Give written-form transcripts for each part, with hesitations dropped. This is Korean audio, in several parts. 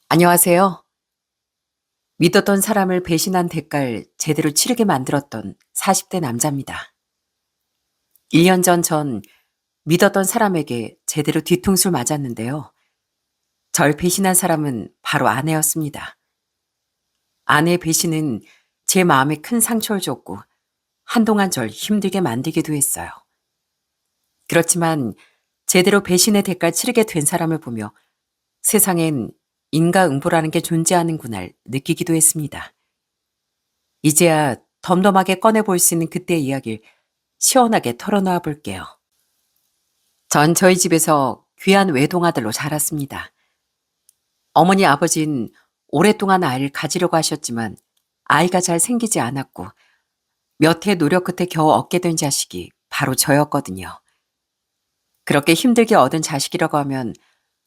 안녕하세요. 믿었던 사람을 배신한 대가를 제대로 치르게 만들었던 40대 남자입니다. 1년 전 믿었던 사람에게 제대로 뒤통수를 맞았는데요. 절 배신한 사람은 바로 아내였습니다. 아내의 배신은 제 마음에 큰 상처를 줬고 한동안 절 힘들게 만들기도 했어요. 그렇지만 제대로 배신의 대가를 치르게 된 사람을 보며 세상엔 인과응보라는 게 존재하는구나 느끼기도 했습니다. 이제야 덤덤하게 꺼내볼 수 있는 그때의 이야기를 시원하게 털어놓아 볼게요. 전 저희 집에서 귀한 외동아들로 자랐습니다. 어머니 아버진 오랫동안 아이를 가지려고 하셨지만 아이가 잘 생기지 않았고 몇 해 노력 끝에 겨우 얻게 된 자식이 바로 저였거든요. 그렇게 힘들게 얻은 자식이라고 하면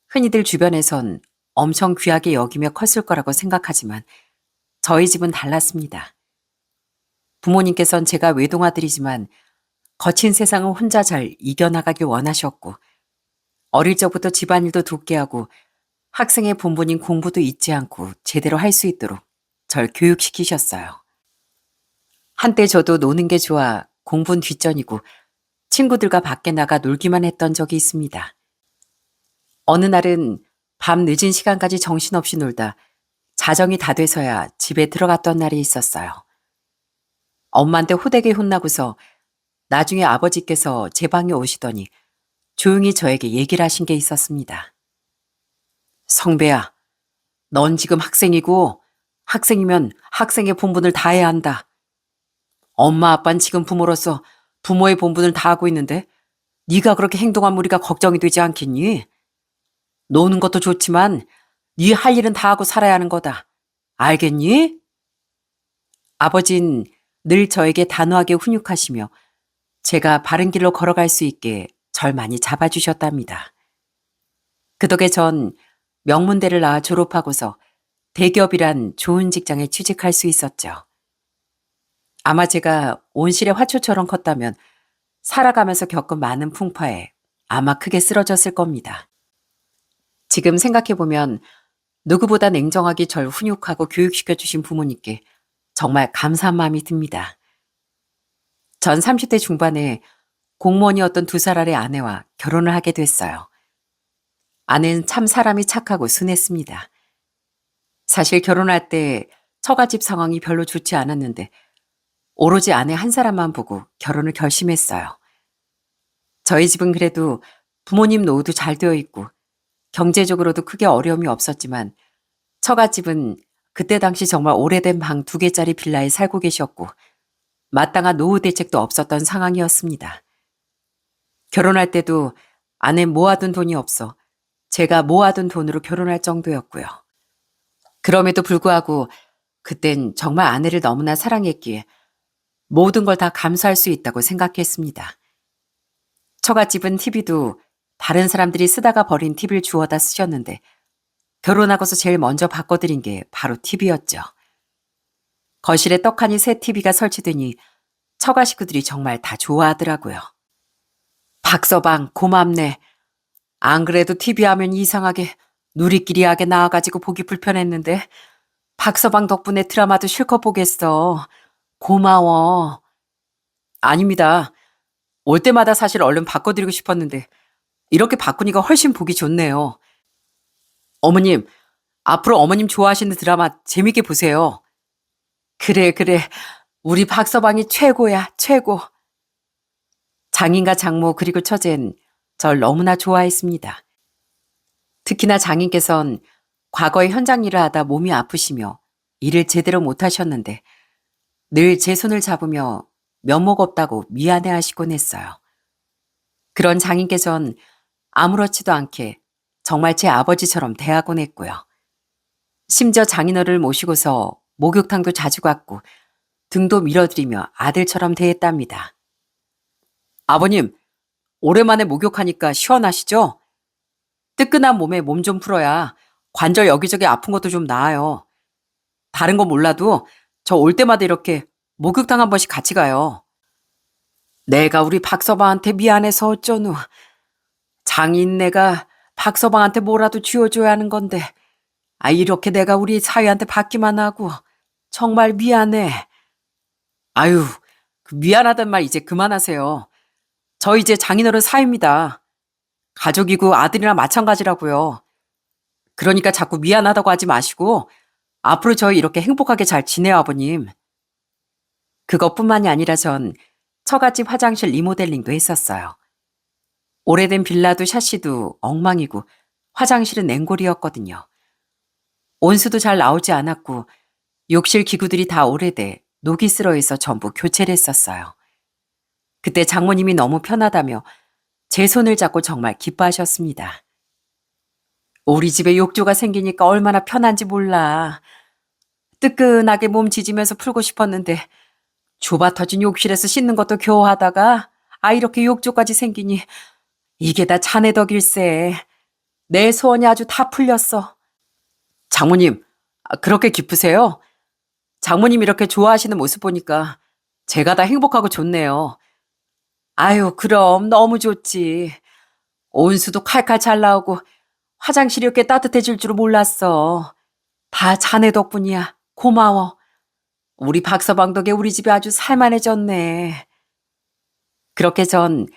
흔히들 주변에선 엄청 귀하게 여기며 컸을 거라고 생각하지만 저희 집은 달랐습니다. 부모님께선 제가 외동아들이지만 거친 세상을 혼자 잘 이겨나가길 원하셨고 어릴 적부터 집안일도 돕게 하고 학생의 본분인 공부도 잊지 않고 제대로 할 수 있도록 절 교육시키셨어요. 한때 저도 노는 게 좋아 공부는 뒷전이고 친구들과 밖에 나가 놀기만 했던 적이 있습니다. 어느 날은 밤 늦은 시간까지 정신없이 놀다 자정이 다 돼서야 집에 들어갔던 날이 있었어요. 엄마한테 호되게 혼나고서 나중에 아버지께서 제 방에 오시더니 조용히 저에게 얘기를 하신 게 있었습니다. 성배야, 넌 지금 학생이고 학생이면 학생의 본분을 다해야 한다. 엄마 아빠는 지금 부모로서 부모의 본분을 다하고 있는데 네가 그렇게 행동하면 우리가 걱정이 되지 않겠니? 노는 것도 좋지만 네 할 일은 다 하고 살아야 하는 거다. 알겠니? 아버진 늘 저에게 단호하게 훈육하시며 제가 바른 길로 걸어갈 수 있게 절 많이 잡아주셨답니다. 그 덕에 전 명문대를 나와 졸업하고서 대기업이란 좋은 직장에 취직할 수 있었죠. 아마 제가 온실의 화초처럼 컸다면 살아가면서 겪은 많은 풍파에 아마 크게 쓰러졌을 겁니다. 지금 생각해보면 누구보다 냉정하게 절 훈육하고 교육시켜주신 부모님께 정말 감사한 마음이 듭니다. 전 30대 중반에 공무원이었던 2살 아래 아내와 결혼을 하게 됐어요. 아내는 참 사람이 착하고 순했습니다. 사실 결혼할 때 처가집 상황이 별로 좋지 않았는데 오로지 아내 한 사람만 보고 결혼을 결심했어요. 저희 집은 그래도 부모님 노후도 잘 되어 있고 경제적으로도 크게 어려움이 없었지만 처갓집은 그때 당시 정말 오래된 방 2개짜리 빌라에 살고 계셨고 마땅한 노후 대책도 없었던 상황이었습니다. 결혼할 때도 아내 모아둔 돈이 없어 제가 모아둔 돈으로 결혼할 정도였고요. 그럼에도 불구하고 그땐 정말 아내를 너무나 사랑했기에 모든 걸 다 감수할 수 있다고 생각했습니다. 처갓집은 TV도 다른 사람들이 쓰다가 버린 TV를 주워다 쓰셨는데 결혼하고서 제일 먼저 바꿔드린 게 바로 TV였죠. 거실에 떡하니 새 TV가 설치되니 처가 식구들이 정말 다 좋아하더라고요. 박서방 고맙네. 안 그래도 TV 하면 이상하게 누리끼리 하게 나와가지고 보기 불편했는데 박서방 덕분에 드라마도 실컷 보겠어. 고마워. 아닙니다. 올 때마다 사실 얼른 바꿔드리고 싶었는데 이렇게 바꾸니까 훨씬 보기 좋네요. 어머님, 앞으로 어머님 좋아하시는 드라마 재밌게 보세요. 그래, 그래. 우리 박서방이 최고야, 최고. 장인과 장모 그리고 처제는 절 너무나 좋아했습니다. 특히나 장인께선 과거에 현장 일을 하다 몸이 아프시며 일을 제대로 못하셨는데 늘 제 손을 잡으며 면목 없다고 미안해하시곤 했어요. 그런 장인께선 아무렇지도 않게 정말 제 아버지처럼 대하곤 했고요. 심지어 장인어른을 모시고서 목욕탕도 자주 갔고 등도 밀어드리며 아들처럼 대했답니다. 아버님, 오랜만에 목욕하니까 시원하시죠? 뜨끈한 몸에 몸 좀 풀어야 관절 여기저기 아픈 것도 좀 나아요. 다른 건 몰라도 저 올 때마다 이렇게 목욕탕 한 번씩 같이 가요. 내가 우리 박서방한테 미안해서 어쩌누. 장인내가 박서방한테 뭐라도 쥐어줘야 하는 건데 이렇게 내가 우리 사위한테 받기만 하고 정말 미안해. 아유, 그 미안하단 말 이제 그만하세요. 저 이제 장인어른 사위입니다. 가족이고 아들이랑 마찬가지라고요. 그러니까 자꾸 미안하다고 하지 마시고 앞으로 저희 이렇게 행복하게 잘 지내요, 아버님. 그것뿐만이 아니라 전 처갓집 화장실 리모델링도 했었어요. 오래된 빌라도 샤시도 엉망이고 화장실은 냉골이었거든요. 온수도 잘 나오지 않았고 욕실 기구들이 다 오래돼 녹이 슬어 있어 전부 교체를 했었어요. 그때 장모님이 너무 편하다며 제 손을 잡고 정말 기뻐하셨습니다. 우리 집에 욕조가 생기니까 얼마나 편한지 몰라. 뜨끈하게 몸 지지면서 풀고 싶었는데 좁아 터진 욕실에서 씻는 것도 겨우 하다가 이렇게 욕조까지 생기니 이게 다 자네 덕일세. 내 소원이 아주 다 풀렸어. 장모님, 그렇게 기쁘세요? 장모님 이렇게 좋아하시는 모습 보니까 제가 다 행복하고 좋네요. 아유, 그럼 너무 좋지. 온수도 칼칼 잘 나오고 화장실이 이렇게 따뜻해질 줄 몰랐어. 다 자네 덕분이야. 고마워. 우리 박서방 덕에 우리 집이 아주 살만해졌네. 그렇게 전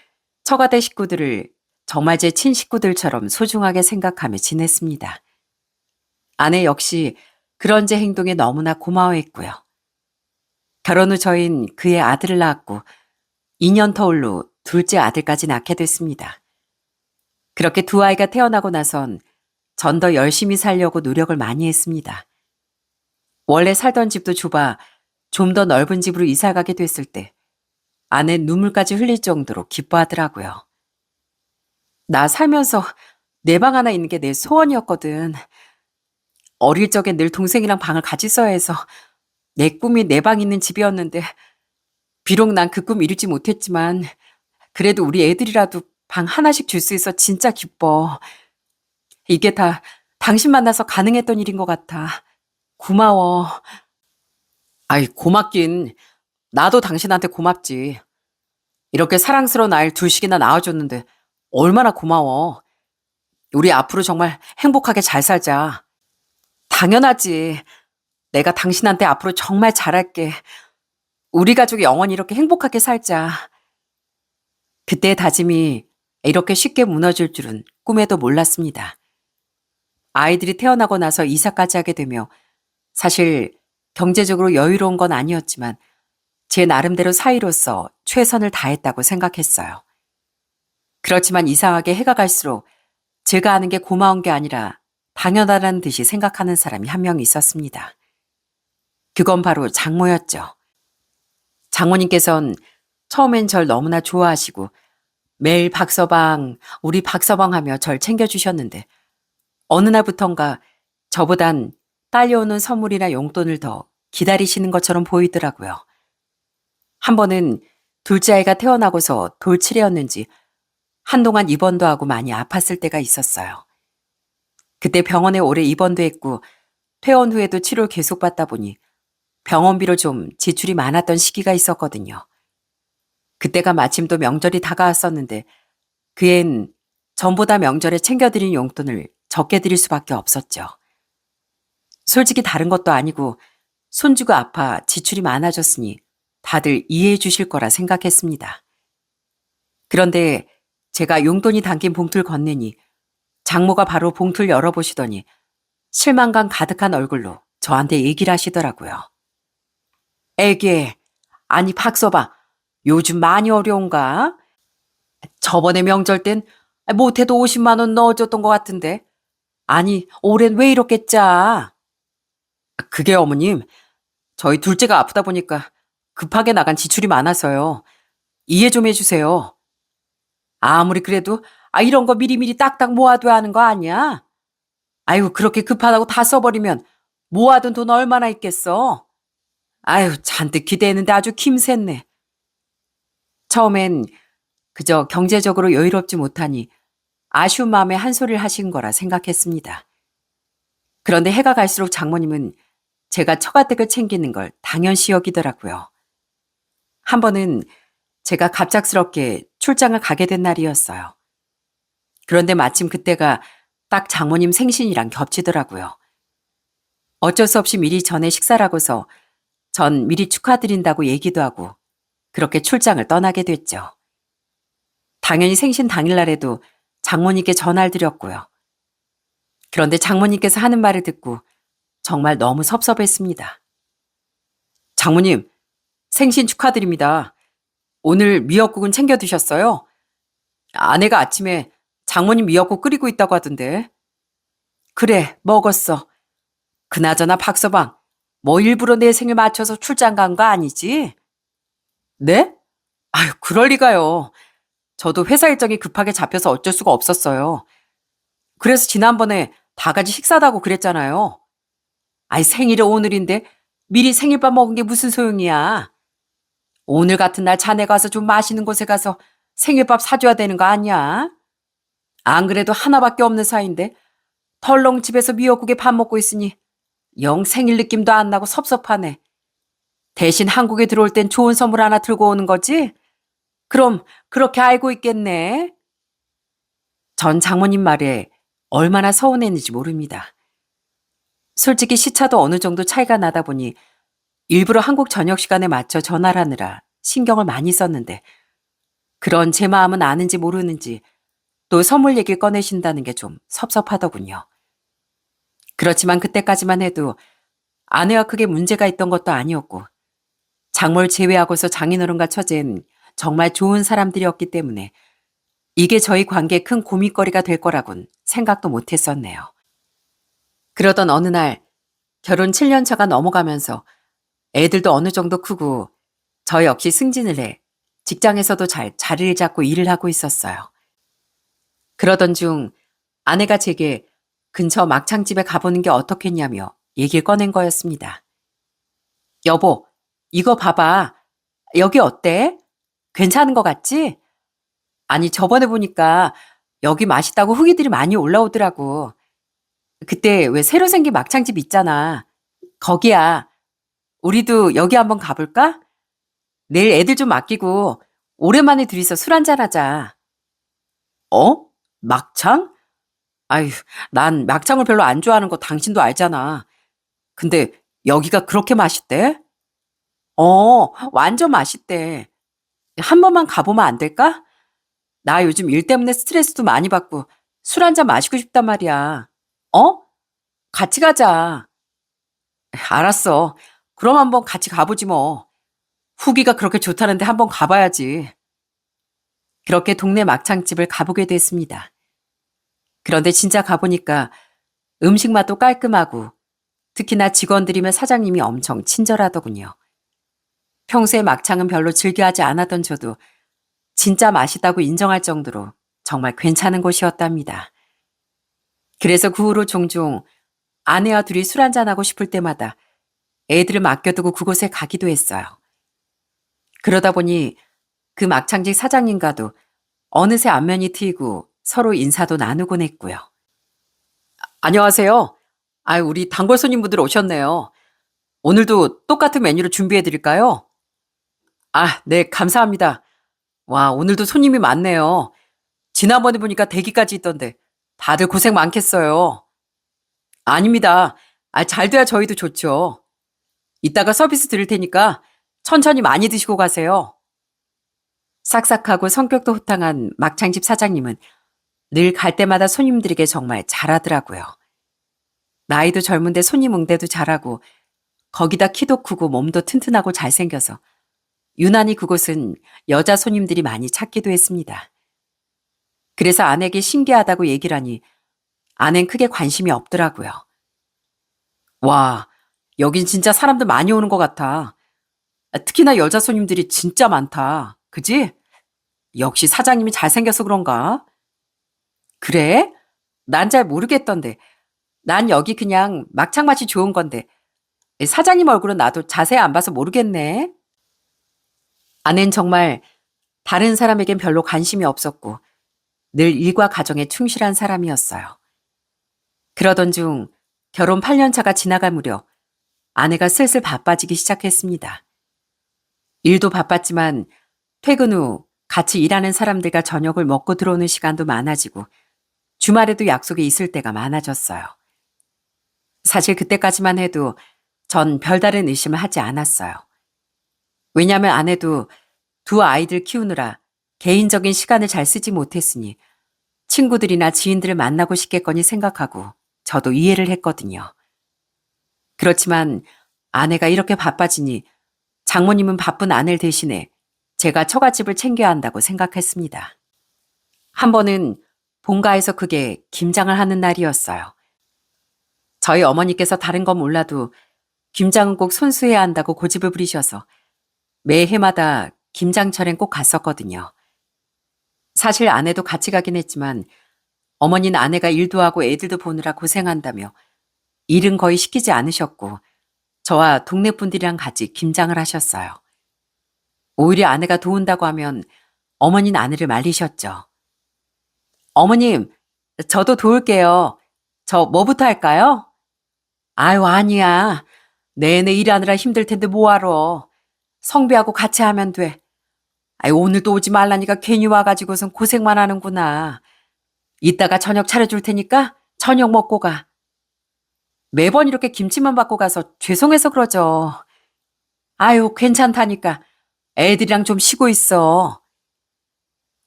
처가댁 식구들을 정말 제 친식구들처럼 소중하게 생각하며 지냈습니다. 아내 역시 그런 제 행동에 너무나 고마워했고요. 결혼 후 저흰 그의 아들을 낳았고 2년 터울로 둘째 아들까지 낳게 됐습니다. 그렇게 두 아이가 태어나고 나선 전 더 열심히 살려고 노력을 많이 했습니다. 원래 살던 집도 좁아 좀 더 넓은 집으로 이사 가게 됐을 때 아내 눈물까지 흘릴 정도로 기뻐하더라고요. 나 살면서 내 방 하나 있는 게 내 소원이었거든. 어릴 적엔 늘 동생이랑 방을 같이 써야 해서 내 꿈이 내 방 있는 집이었는데 비록 난 그 꿈 이루지 못했지만 그래도 우리 애들이라도 방 하나씩 줄 수 있어 진짜 기뻐. 이게 다 당신 만나서 가능했던 일인 것 같아. 고마워. 고맙긴. 나도 당신한테 고맙지. 이렇게 사랑스러운 아이를 둘씩이나 낳아줬는데 얼마나 고마워. 우리 앞으로 정말 행복하게 잘 살자. 당연하지. 내가 당신한테 앞으로 정말 잘할게. 우리 가족이 영원히 이렇게 행복하게 살자. 그때의 다짐이 이렇게 쉽게 무너질 줄은 꿈에도 몰랐습니다. 아이들이 태어나고 나서 이사까지 하게 되며 사실 경제적으로 여유로운 건 아니었지만 제 나름대로 사위로서 최선을 다했다고 생각했어요. 그렇지만 이상하게 해가 갈수록 제가 하는 게 고마운 게 아니라 당연하다는 듯이 생각하는 사람이 한 명 있었습니다. 그건 바로 장모였죠. 장모님께선 처음엔 절 너무나 좋아하시고 매일 박서방, 우리 박서방 하며 절 챙겨주셨는데 어느 날부턴가 저보단 딸려오는 선물이나 용돈을 더 기다리시는 것처럼 보이더라고요. 한 번은 둘째 아이가 태어나고서 돌칠이었는지 한동안 입원도 하고 많이 아팠을 때가 있었어요. 그때 병원에 오래 입원도 했고 퇴원 후에도 치료를 계속 받다 보니 병원비로 좀 지출이 많았던 시기가 있었거든요. 그때가 마침 또 명절이 다가왔었는데 그엔 전보다 명절에 챙겨드린 용돈을 적게 드릴 수밖에 없었죠. 솔직히 다른 것도 아니고 손주가 아파 지출이 많아졌으니 다들 이해해 주실 거라 생각했습니다. 그런데 제가 용돈이 담긴 봉투를 건네니 장모가 바로 봉투를 열어보시더니 실망감 가득한 얼굴로 저한테 얘기를 하시더라고요. 애기, 아니 박서방, 요즘 많이 어려운가? 저번에 명절 땐 못해도 50만 원 넣어줬던 것 같은데. 아니, 올해는 왜 이렇게 짜? 그게 어머님, 저희 둘째가 아프다 보니까 급하게 나간 지출이 많아서요. 이해 좀 해주세요. 아무리 그래도 이런 거 미리미리 딱딱 모아둬야 하는 거 아니야? 아이고, 그렇게 급하다고 다 써버리면 모아둔 돈 얼마나 있겠어? 아유, 잔뜩 기대했는데 아주 김샜네. 처음엔 그저 경제적으로 여유롭지 못하니 아쉬운 마음에 한 소리를 하신 거라 생각했습니다. 그런데 해가 갈수록 장모님은 제가 처가댁을 챙기는 걸 당연시 여기더라고요. 한 번은 제가 갑작스럽게 출장을 가게 된 날이었어요. 그런데 마침 그때가 딱 장모님 생신이랑 겹치더라고요. 어쩔 수 없이 미리 전에 식사라고서 전 미리 축하드린다고 얘기도 하고 그렇게 출장을 떠나게 됐죠. 당연히 생신 당일날에도 장모님께 전화를 드렸고요. 그런데 장모님께서 하는 말을 듣고 정말 너무 섭섭했습니다. 장모님, 생신 축하드립니다. 오늘 미역국은 챙겨 드셨어요? 아내가 아침에 장모님 미역국 끓이고 있다고 하던데. 그래, 먹었어. 그나저나 박서방, 뭐 일부러 내 생일 맞춰서 출장 간 거 아니지? 네? 아유, 그럴 리가요. 저도 회사 일정이 급하게 잡혀서 어쩔 수가 없었어요. 그래서 지난번에 다 같이 식사다고 그랬잖아요. 아이, 생일이 오늘인데 미리 생일밥 먹은 게 무슨 소용이야. 오늘 같은 날 자네 가서 좀 맛있는 곳에 가서 생일밥 사줘야 되는 거 아니야? 안 그래도 하나밖에 없는 사이인데 덜렁 집에서 미역국에 밥 먹고 있으니 영 생일 느낌도 안 나고 섭섭하네. 대신 한국에 들어올 땐 좋은 선물 하나 들고 오는 거지? 그럼 그렇게 알고 있겠네. 전 장모님 말에 얼마나 서운했는지 모릅니다. 솔직히 시차도 어느 정도 차이가 나다 보니 일부러 한국 저녁 시간에 맞춰 전화를 하느라 신경을 많이 썼는데 그런 제 마음은 아는지 모르는지 또 선물 얘기를 꺼내신다는 게 좀 섭섭하더군요. 그렇지만 그때까지만 해도 아내와 크게 문제가 있던 것도 아니었고 장모를 제외하고서 장인어른과 처제는 정말 좋은 사람들이었기 때문에 이게 저희 관계에 큰 고민거리가 될 거라곤 생각도 못했었네요. 그러던 어느 날 결혼 7년 차가 넘어가면서 애들도 어느 정도 크고 저 역시 승진을 해 직장에서도 잘 자리를 잡고 일을 하고 있었어요. 그러던 중 아내가 제게 근처 막창집에 가보는 게 어떻겠냐며 얘기를 꺼낸 거였습니다. 여보, 이거 봐봐. 여기 어때? 괜찮은 거 같지? 아니, 저번에 보니까 여기 맛있다고 후기들이 많이 올라오더라고. 그때 왜 새로 생긴 막창집 있잖아. 거기야. 우리도 여기 한번 가볼까? 내일 애들 좀 맡기고 오랜만에 둘이서 술 한잔 하자. 어? 막창? 아휴, 난 막창을 별로 안 좋아하는 거 당신도 알잖아. 근데 여기가 그렇게 맛있대? 완전 맛있대. 한 번만 가보면 안 될까? 나 요즘 일 때문에 스트레스도 많이 받고 술 한잔 마시고 싶단 말이야. 어? 같이 가자. 알았어. 그럼 한번 같이 가보지 뭐. 후기가 그렇게 좋다는데 한번 가봐야지. 그렇게 동네 막창집을 가보게 됐습니다. 그런데 진짜 가보니까 음식 맛도 깔끔하고 특히나 직원들이면 사장님이 엄청 친절하더군요. 평소에 막창은 별로 즐겨하지 않았던 저도 진짜 맛있다고 인정할 정도로 정말 괜찮은 곳이었답니다. 그래서 그 후로 종종 아내와 둘이 술 한잔하고 싶을 때마다 애들을 맡겨두고 그곳에 가기도 했어요. 그러다 보니 그 막창집 사장님과도 어느새 안면이 트이고 서로 인사도 나누곤 했고요. 안녕하세요. 우리 단골 손님분들 오셨네요. 오늘도 똑같은 메뉴를 준비해 드릴까요? 네, 감사합니다. 와, 오늘도 손님이 많네요. 지난번에 보니까 대기까지 있던데 다들 고생 많겠어요. 아닙니다. 잘 돼야 저희도 좋죠. 이따가 서비스 드릴 테니까 천천히 많이 드시고 가세요. 싹싹하고 성격도 호탕한 막창집 사장님은 늘 갈 때마다 손님들에게 정말 잘하더라고요. 나이도 젊은데 손님 응대도 잘하고 거기다 키도 크고 몸도 튼튼하고 잘생겨서 유난히 그곳은 여자 손님들이 많이 찾기도 했습니다. 그래서 아내에게 신기하다고 얘기를 하니 아내는 크게 관심이 없더라고요. 와, 여긴 진짜 사람들 많이 오는 것 같아. 특히나 여자 손님들이 진짜 많다. 그지? 역시 사장님이 잘생겨서 그런가? 그래? 난 잘 모르겠던데. 난 여기 그냥 막창 맛이 좋은 건데. 사장님 얼굴은 나도 자세히 안 봐서 모르겠네. 아내는 정말 다른 사람에겐 별로 관심이 없었고 늘 일과 가정에 충실한 사람이었어요. 그러던 중 결혼 8년 차가 지나갈 무렵 아내가 슬슬 바빠지기 시작했습니다. 일도 바빴지만 퇴근 후 같이 일하는 사람들과 저녁을 먹고 들어오는 시간도 많아지고 주말에도 약속이 있을 때가 많아졌어요. 사실 그때까지만 해도 전 별다른 의심을 하지 않았어요. 왜냐하면 아내도 두 아이들 키우느라 개인적인 시간을 잘 쓰지 못했으니 친구들이나 지인들을 만나고 싶겠거니 생각하고 저도 이해를 했거든요. 그렇지만 아내가 이렇게 바빠지니 장모님은 바쁜 아내를 대신해 제가 처갓집을 챙겨야 한다고 생각했습니다. 한 번은 본가에서 그게 김장을 하는 날이었어요. 저희 어머니께서 다른 건 몰라도 김장은 꼭 손수해야 한다고 고집을 부리셔서 매해마다 김장철엔 꼭 갔었거든요. 사실 아내도 같이 가긴 했지만 어머니는 아내가 일도 하고 애들도 보느라 고생한다며 일은 거의 시키지 않으셨고 저와 동네 분들이랑 같이 김장을 하셨어요. 오히려 아내가 도운다고 하면 어머니는 아내를 말리셨죠. 어머님, 저도 도울게요. 저 뭐부터 할까요? 아유, 아니야. 내내 일하느라 힘들 텐데 뭐하러. 성비하고 같이 하면 돼. 아유, 오늘도 오지 말라니까 괜히 와가지고선 고생만 하는구나. 이따가 저녁 차려줄 테니까 저녁 먹고 가. 매번 이렇게 김치만 받고 가서 죄송해서 그러죠. 아유, 괜찮다니까. 애들이랑 좀 쉬고 있어.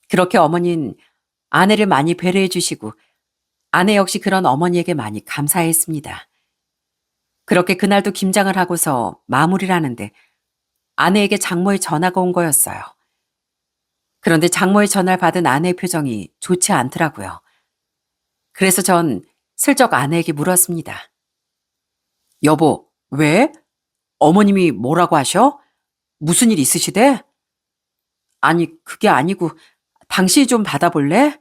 그렇게 어머니는 아내를 많이 배려해 주시고 아내 역시 그런 어머니에게 많이 감사했습니다. 그렇게 그날도 김장을 하고서 마무리를 하는데 아내에게 장모의 전화가 온 거였어요. 그런데 장모의 전화를 받은 아내의 표정이 좋지 않더라고요. 그래서 전 슬쩍 아내에게 물었습니다. 여보, 왜? 어머님이 뭐라고 하셔? 무슨 일 있으시대? 아니, 그게 아니고 당신이 좀 받아볼래?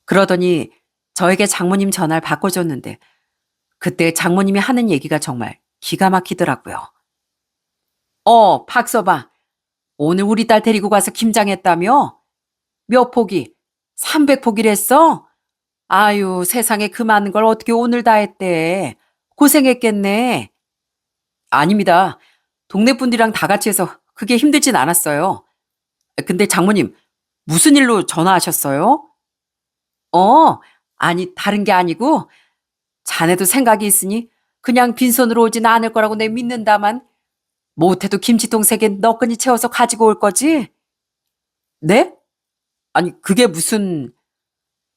그러더니 저에게 장모님 전화를 바꿔줬는데 그때 장모님이 하는 얘기가 정말 기가 막히더라고요. 박서방, 오늘 우리 딸 데리고 가서 김장했다며? 몇 포기? 300포기랬어? 아유, 세상에 그 많은 걸 어떻게 오늘 다 했대. 고생했겠네. 아닙니다. 동네 분들이랑 다 같이 해서 그게 힘들진 않았어요. 근데 장모님, 무슨 일로 전화하셨어요? 어, 아니, 다른 게 아니고, 자네도 생각이 있으니 그냥 빈손으로 오진 않을 거라고 내 믿는다만, 못해도 김치통 3개 너끈히 채워서 가지고 올 거지? 네? 아니, 그게 무슨,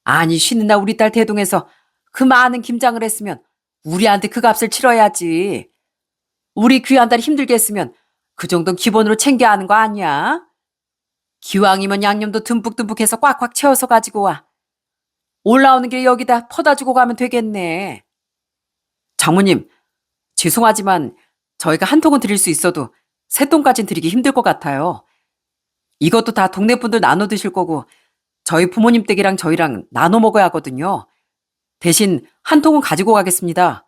아니, 쉬는 날 우리 딸 대동해서 그 많은 김장을 했으면 우리한테 그 값을 치러야지. 우리 귀한 딸이 힘들게 했으면 그 정도는 기본으로 챙겨야 하는 거 아니야? 기왕이면 양념도 듬뿍듬뿍 해서 꽉꽉 채워서 가지고 와. 올라오는 길에 여기다 퍼다 주고 가면 되겠네. 장모님, 죄송하지만 저희가 한 통은 드릴 수 있어도 3통까진 드리기 힘들 것 같아요. 이것도 다 동네 분들 나눠 드실 거고 저희 부모님 댁이랑 저희랑 나눠 먹어야 하거든요. 대신 한 통은 가지고 가겠습니다.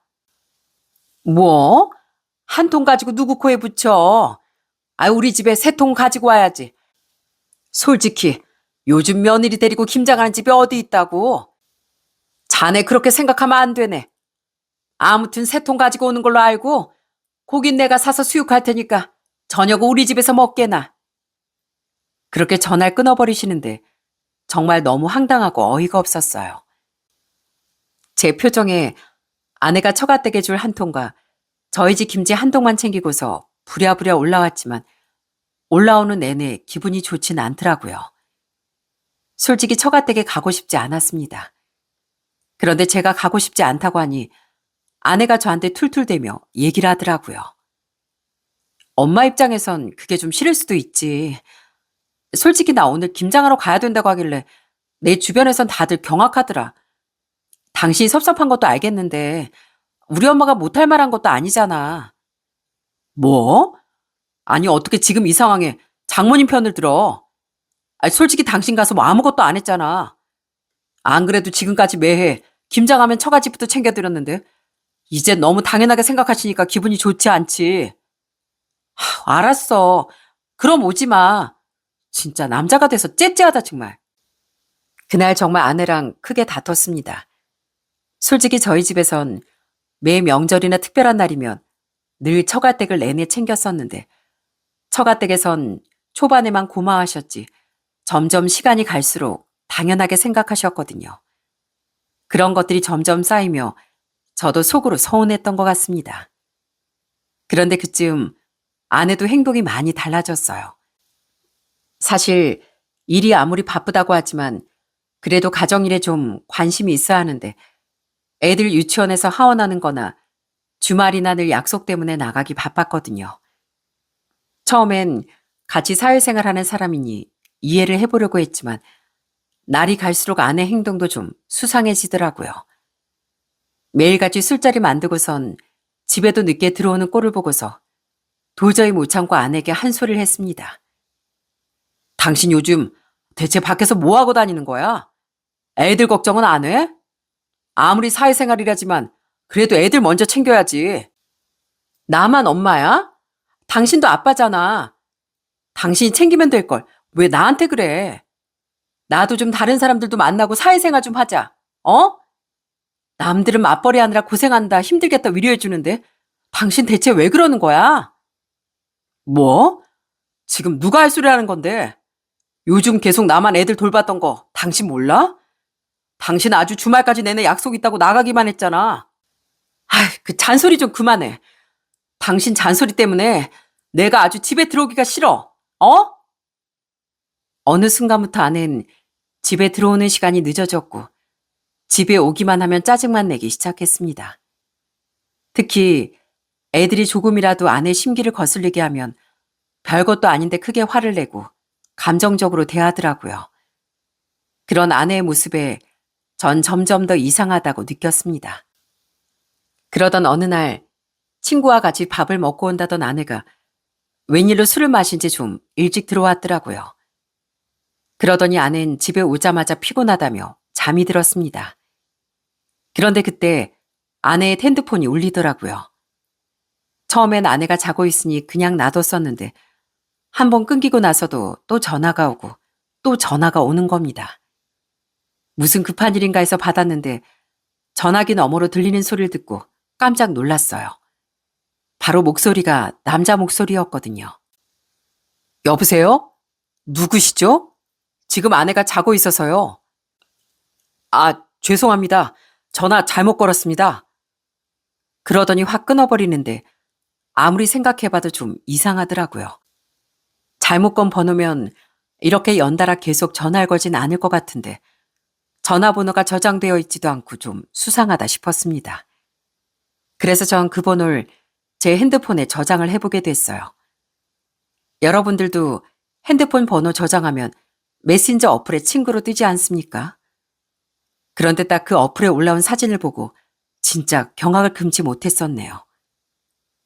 뭐? 한 통 가지고 누구 코에 붙여? 우리 집에 3통 가지고 와야지. 솔직히 요즘 며느리 데리고 김장하는 집이 어디 있다고? 자네 그렇게 생각하면 안 되네. 아무튼 3통 가지고 오는 걸로 알고 고긴 내가 사서 수육할 테니까 저녁은 우리 집에서 먹게나. 그렇게 전화를 끊어버리시는데 정말 너무 황당하고 어이가 없었어요. 제 표정에 아내가 처갓댁에 줄 한 통과 저희 집 김치 한 통만 챙기고서 부랴부랴 올라왔지만 올라오는 내내 기분이 좋진 않더라고요. 솔직히 처갓댁에 가고 싶지 않았습니다. 그런데 제가 가고 싶지 않다고 하니 아내가 저한테 툴툴대며 얘기를 하더라고요. 엄마 입장에선 그게 좀 싫을 수도 있지. 솔직히 나 오늘 김장하러 가야 된다고 하길래 내 주변에선 다들 경악하더라. 당신이 섭섭한 것도 알겠는데 우리 엄마가 못할 말한 것도 아니잖아. 뭐? 아니 어떻게 지금 이 상황에 장모님 편을 들어? 솔직히 당신 가서 뭐 아무것도 안 했잖아. 안 그래도 지금까지 매해 김장하면 처갓집부터 챙겨드렸는데 이제 너무 당연하게 생각하시니까 기분이 좋지 않지. 알았어. 그럼 오지 마. 진짜 남자가 돼서 째째하다 정말. 그날 정말 아내랑 크게 다퉜습니다. 솔직히 저희 집에선 매 명절이나 특별한 날이면 늘 처가댁을 내내 챙겼었는데 처가댁에선 초반에만 고마워하셨지 점점 시간이 갈수록 당연하게 생각하셨거든요. 그런 것들이 점점 쌓이며 저도 속으로 서운했던 것 같습니다. 그런데 그쯤 아내도 행동이 많이 달라졌어요. 사실 일이 아무리 바쁘다고 하지만 그래도 가정일에 좀 관심이 있어야 하는데 애들 유치원에서 하원하는 거나 주말이나 늘 약속 때문에 나가기 바빴거든요. 처음엔 같이 사회생활하는 사람이니 이해를 해보려고 했지만 날이 갈수록 아내 행동도 좀 수상해지더라고요. 매일같이 술자리 만들고선 집에도 늦게 들어오는 꼴을 보고서 도저히 못 참고 아내에게 한 소리를 했습니다. 당신 요즘 대체 밖에서 뭐 하고 다니는 거야? 애들 걱정은 안 해? 아무리 사회생활이라지만 그래도 애들 먼저 챙겨야지. 나만 엄마야? 당신도 아빠잖아. 당신이 챙기면 될 걸. 왜 나한테 그래? 나도 좀 다른 사람들도 만나고 사회생활 좀 하자. 어? 남들은 맞벌이 하느라 고생한다, 힘들겠다 위로해주는데 당신 대체 왜 그러는 거야? 뭐? 지금 누가 할 소리 하는 건데? 요즘 계속 나만 애들 돌봤던 거 당신 몰라? 당신 아주 주말까지 내내 약속 있다고 나가기만 했잖아. 아이, 그 잔소리 좀 그만해. 당신 잔소리 때문에 내가 아주 집에 들어오기가 싫어. 어? 어느 순간부터 아내는 집에 들어오는 시간이 늦어졌고 집에 오기만 하면 짜증만 내기 시작했습니다. 특히 애들이 조금이라도 아내 심기를 거슬리게 하면 별것도 아닌데 크게 화를 내고 감정적으로 대하더라고요. 그런 아내의 모습에 전 점점 더 이상하다고 느꼈습니다. 그러던 어느 날 친구와 같이 밥을 먹고 온다던 아내가 웬일로 술을 마신 지 좀 일찍 들어왔더라고요. 그러더니 아내는 집에 오자마자 피곤하다며 잠이 들었습니다. 그런데 그때 아내의 핸드폰이 울리더라고요. 처음엔 아내가 자고 있으니 그냥 놔뒀었는데 한 번 끊기고 나서도 또 전화가 오고 또 전화가 오는 겁니다. 무슨 급한 일인가 해서 받았는데 전화기 너머로 들리는 소리를 듣고 깜짝 놀랐어요. 바로 목소리가 남자 목소리였거든요. 여보세요? 누구시죠? 지금 아내가 자고 있어서요. 아, 죄송합니다. 전화 잘못 걸었습니다. 그러더니 확 끊어버리는데 아무리 생각해봐도 좀 이상하더라고요. 잘못 건 번호면 이렇게 연달아 계속 전화를 걸진 않을 것 같은데 전화번호가 저장되어 있지도 않고 좀 수상하다 싶었습니다. 그래서 전 그 번호를 제 핸드폰에 저장을 해보게 됐어요. 여러분들도 핸드폰 번호 저장하면 메신저 어플에 친구로 뜨지 않습니까? 그런데 딱 그 어플에 올라온 사진을 보고 진짜 경악을 금치 못했었네요.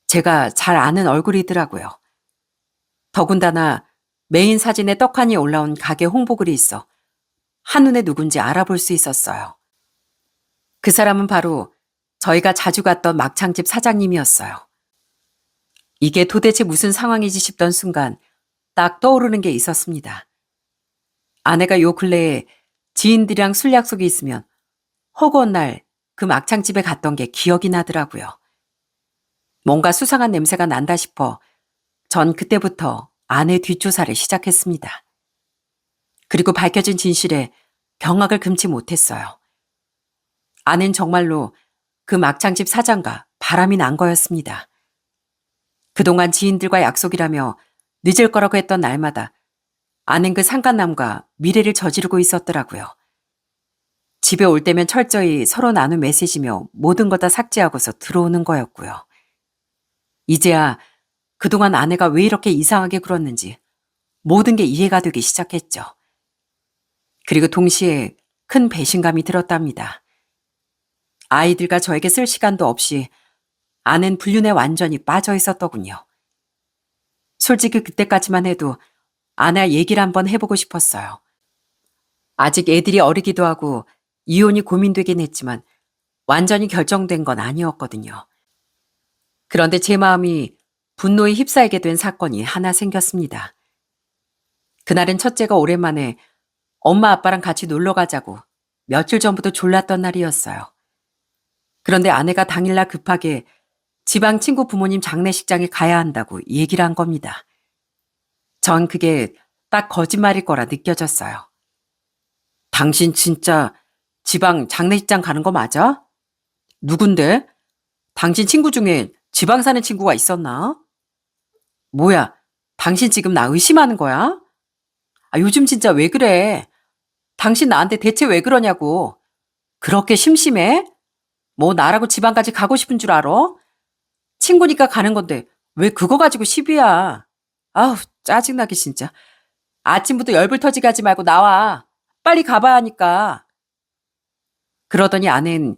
제가 잘 아는 얼굴이더라고요. 더군다나 메인 사진에 떡하니 올라온 가게 홍보글이 있어 한눈에 누군지 알아볼 수 있었어요. 그 사람은 바로 저희가 자주 갔던 막창집 사장님이었어요. 이게 도대체 무슨 상황이지 싶던 순간 딱 떠오르는 게 있었습니다. 아내가 요 근래에 지인들이랑 술 약속이 있으면 허구한 날 그 막창집에 갔던 게 기억이 나더라고요. 뭔가 수상한 냄새가 난다 싶어 전 그때부터 아내 뒷조사를 시작했습니다. 그리고 밝혀진 진실에 경악을 금치 못했어요. 아내는 정말로 그 막창집 사장과 바람이 난 거였습니다. 그동안 지인들과 약속이라며 늦을 거라고 했던 날마다 아내는 그 상간남과 미래를 저지르고 있었더라고요. 집에 올 때면 철저히 서로 나눈 메시지며 모든 걸 다 삭제하고서 들어오는 거였고요. 이제야 그동안 아내가 왜 이렇게 이상하게 굴었는지 모든 게 이해가 되기 시작했죠. 그리고 동시에 큰 배신감이 들었답니다. 아이들과 저에게 쓸 시간도 없이 아내는 불륜에 완전히 빠져 있었더군요. 솔직히 그때까지만 해도 아내와 얘기를 한번 해보고 싶었어요. 아직 애들이 어리기도 하고 이혼이 고민되긴 했지만 완전히 결정된 건 아니었거든요. 그런데 제 마음이 분노에 휩싸이게 된 사건이 하나 생겼습니다. 그날은 첫째가 오랜만에 엄마 아빠랑 같이 놀러 가자고 며칠 전부터 졸랐던 날이었어요. 그런데 아내가 당일날 급하게 지방 친구 부모님 장례식장에 가야 한다고 얘기를 한 겁니다. 전 그게 딱 거짓말일 거라 느껴졌어요. 당신 진짜 지방 장례식장 가는 거 맞아? 누군데? 당신 친구 중에 지방 사는 친구가 있었나? 뭐야, 당신 지금 나 의심하는 거야? 아, 요즘 진짜 왜 그래? 당신 나한테 대체 왜 그러냐고. 그렇게 심심해? 뭐 나라고 지방까지 가고 싶은 줄 알아? 친구니까 가는 건데 왜 그거 가지고 시비야? 아우, 짜증나게 진짜. 아침부터 열불 터지게 하지 말고 나와. 빨리 가봐야 하니까. 그러더니 아내는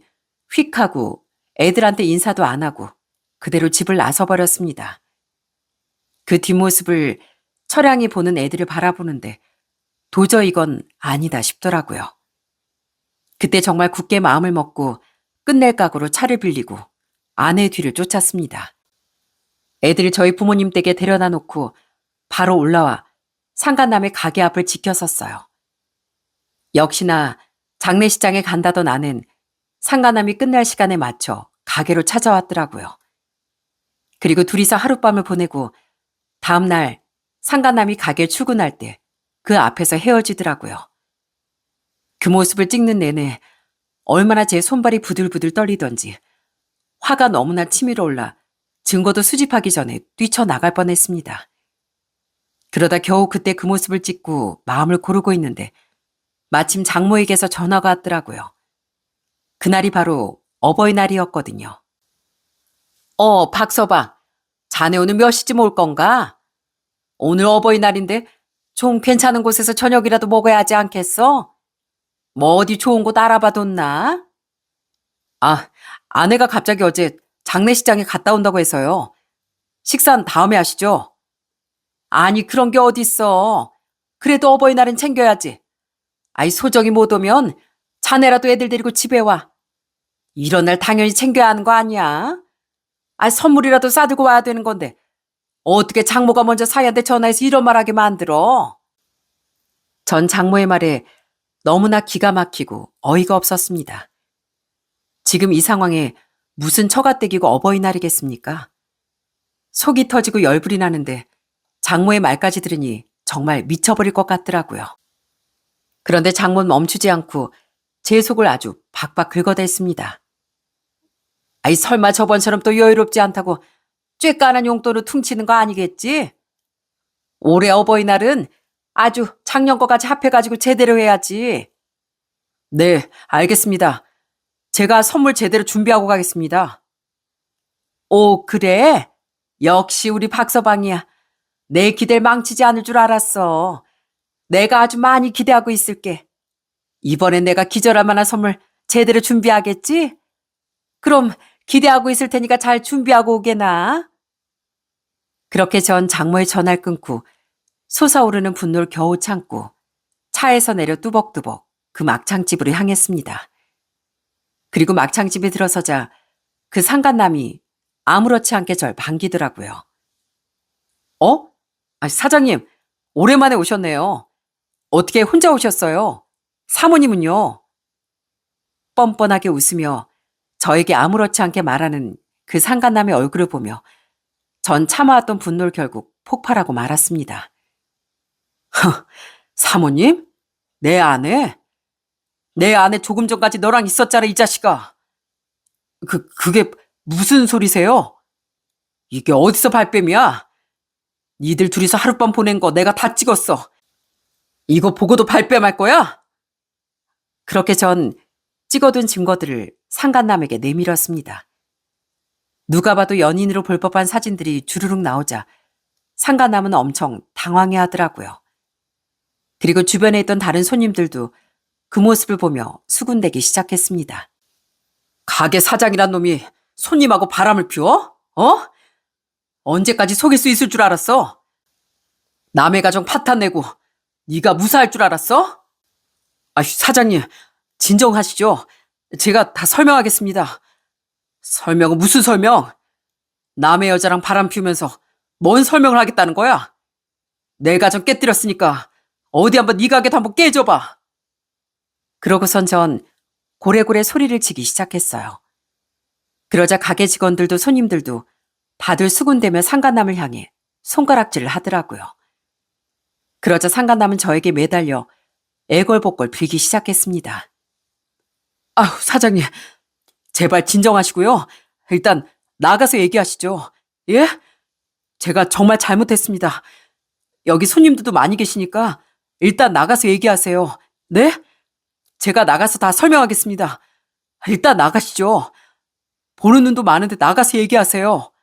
휙 하고 애들한테 인사도 안 하고 그대로 집을 나서버렸습니다. 그 뒷모습을 처량히 보는 애들을 바라보는데 도저히 이건 아니다 싶더라고요. 그때 정말 굳게 마음을 먹고 끝낼 각오로 차를 빌리고 아내 뒤를 쫓았습니다. 애들을 저희 부모님 댁에 데려다 놓고 바로 올라와 상간남의 가게 앞을 지켜섰어요. 역시나 장례식장에 간다던 아는 상간남이 끝날 시간에 맞춰 가게로 찾아왔더라고요. 그리고 둘이서 하룻밤을 보내고 다음날 상간남이 가게 출근할 때 그 앞에서 헤어지더라고요. 그 모습을 찍는 내내 얼마나 제 손발이 부들부들 떨리던지 화가 너무나 치밀어 올라 증거도 수집하기 전에 뛰쳐나갈 뻔했습니다. 그러다 겨우 그때 그 모습을 찍고 마음을 고르고 있는데 마침 장모에게서 전화가 왔더라고요. 그날이 바로 어버이날이었거든요. 박서방, 자네 오늘 몇 시쯤 올 건가? 오늘 어버이날인데 좀 괜찮은 곳에서 저녁이라도 먹어야 하지 않겠어? 뭐 어디 좋은 곳 알아봐뒀나? 아, 아내가 갑자기 어제 장례식장에 갔다 온다고 해서요. 식사는 다음에 하시죠? 아니, 그런 게 어딨어. 그래도 어버이날은 챙겨야지. 아이, 소정이 못 오면 자네라도 애들 데리고 집에 와. 이런 날 당연히 챙겨야 하는 거 아니야? 아, 선물이라도 싸들고 와야 되는 건데 어떻게 장모가 먼저 사위한테 전화해서 이런 말하게 만들어? 전 장모의 말에 너무나 기가 막히고 어이가 없었습니다. 지금 이 상황에 무슨 처가댁이고 어버이날이겠습니까? 속이 터지고 열불이 나는데 장모의 말까지 들으니 정말 미쳐버릴 것 같더라고요. 그런데 장모는 멈추지 않고 제 속을 아주 박박 긁어댔습니다. 아이, 설마 저번처럼 또 여유롭지 않다고 쬐깐한 용돈으로 퉁치는 거 아니겠지? 올해 어버이날은 아주 작년 거까지 합해가지고 제대로 해야지. 네, 알겠습니다. 제가 선물 제대로 준비하고 가겠습니다. 오, 그래? 역시 우리 박서방이야. 내 기대를 망치지 않을 줄 알았어. 내가 아주 많이 기대하고 있을게. 이번엔 내가 기절할 만한 선물 제대로 준비하겠지? 그럼 기대하고 있을 테니까 잘 준비하고 오게나. 그렇게 전 장모의 전화를 끊고 솟아오르는 분노를 겨우 참고 차에서 내려 뚜벅뚜벅 그 막창집으로 향했습니다. 그리고 막창집에 들어서자 그 상간남이 아무렇지 않게 절 반기더라고요. 사장님, 오랜만에 오셨네요. 어떻게 혼자 오셨어요? 사모님은요? 뻔뻔하게 웃으며 저에게 아무렇지 않게 말하는 그 상간남의 얼굴을 보며 전 참아왔던 분노를 결국 폭발하고 말았습니다. 사모님? 내 아내? 내 아내 조금 전까지 너랑 있었잖아, 이 자식아. 그게 무슨 소리세요? 이게 어디서 발뺌이야? 니들 둘이서 하룻밤 보낸 거 내가 다 찍었어. 이거 보고도 발뺌할 거야? 그렇게 전 찍어둔 증거들을 상간남에게 내밀었습니다. 누가 봐도 연인으로 볼 법한 사진들이 주르륵 나오자 상간남은 엄청 당황해 하더라고요. 그리고 주변에 있던 다른 손님들도 그 모습을 보며 수군대기 시작했습니다. 가게 사장이란 놈이 손님하고 바람을 피워? 언제까지 속일 수 있을 줄 알았어? 남의 가정 파탄내고 네가 무사할 줄 알았어? 사장님, 진정하시죠. 제가 다 설명하겠습니다. 설명은 무슨 설명? 남의 여자랑 바람 피우면서 뭔 설명을 하겠다는 거야? 내 가정 깨뜨렸으니까 어디 한번 네 가게도 한번 깨줘봐. 그러고선 전 고래고래 소리를 치기 시작했어요. 그러자 가게 직원들도 손님들도 다들 수군대며 상간남을 향해 손가락질을 하더라고요. 그러자 상간남은 저에게 매달려 애걸복걸 빌기 시작했습니다. 사장님, 제발 진정하시고요. 일단 나가서 얘기하시죠. 예? 제가 정말 잘못했습니다. 여기 손님들도 많이 계시니까 일단 나가서 얘기하세요. 네? 제가 나가서 다 설명하겠습니다. 일단 나가시죠. 보는 눈도 많은데 나가서 얘기하세요.